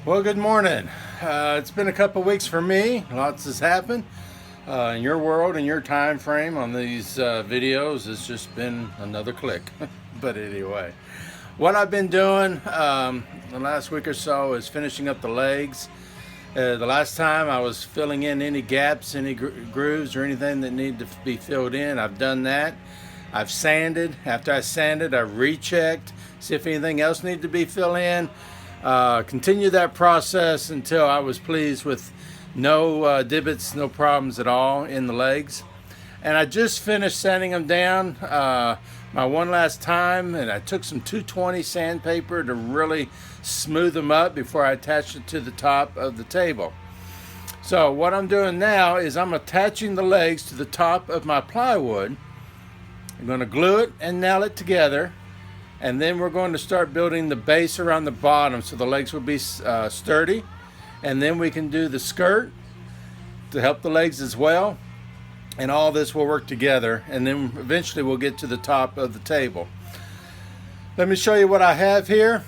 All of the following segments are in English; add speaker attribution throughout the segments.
Speaker 1: Well, good morning. It's been a couple weeks for me. Lots has happened in your world and your time frame on these videos. It's just been another click. But anyway, what I've been doing the last week or so is finishing up the legs. The last time I was filling in any gaps, any grooves or anything that need to be filled in. I've done that. I've sanded. After I sanded, I rechecked, see if anything else needed to be filled in. Continue that process until I was pleased with no divots, no problems at all in the legs. And I just finished sanding them down my one last time, and I took some 220 sandpaper to really smooth them up before I attached it to the top of the table. So what I'm doing now is I'm attaching the legs to the top of my plywood. I'm going to glue it and nail it together. And then we're going to start building the base around the bottom so the legs will be sturdy. And then we can do the skirt to help the legs as well. And all this will work together. And then eventually we'll get to the top of the table. Let me show you what I have here.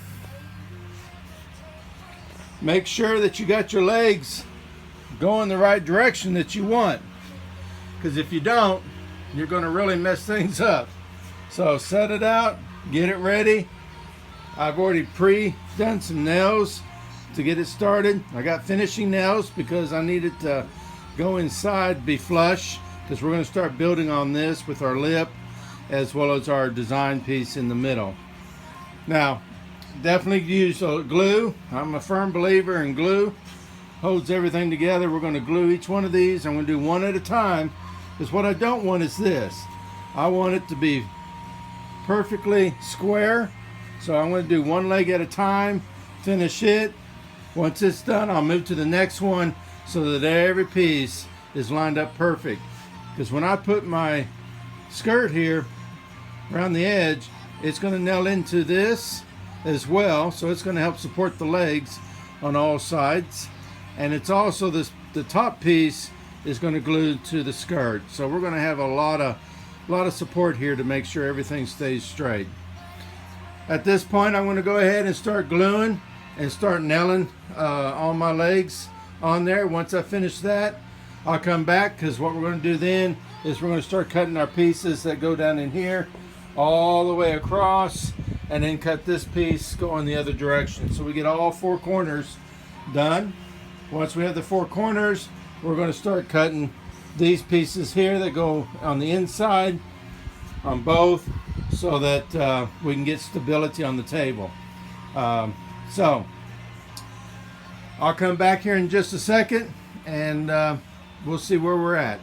Speaker 1: Make sure that you got your legs going the right direction that you want. Because if you don't, you're going to really mess things up. So set it out. Get it ready. I've already pre-done some nails to get it started. I got finishing nails because I need it to go inside, be flush, because we're going to start building on this with our lip as well as our design piece in the middle. Now, definitely use glue. I'm a firm believer in glue. Holds everything together. We're going to glue each one of these. I'm going to do one at a time, because what I don't want is this. I want it to be perfectly square, so I'm going to do one leg at a time, finish it. Once it's done, I'll move to the next one so that every piece is lined up perfect, because when I put my skirt here around the edge, it's going to nail into this as well, so it's going to help support the legs on all sides. And it's also the top piece is going to glue to the skirt, so we're going to have a lot of support here to make sure everything stays straight. At this point, I'm going to go ahead and start gluing and start nailing all my legs on there. Once I finish that, I'll come back, because what we're going to do then is we're going to start cutting our pieces that go down in here all the way across, and then cut this piece going the other direction, so we get all four corners done. Once we have the four corners, we're going to start cutting these pieces here that go on the inside on both, so that we can get stability on the table. So I'll come back here in just a second, and we'll see where we're at.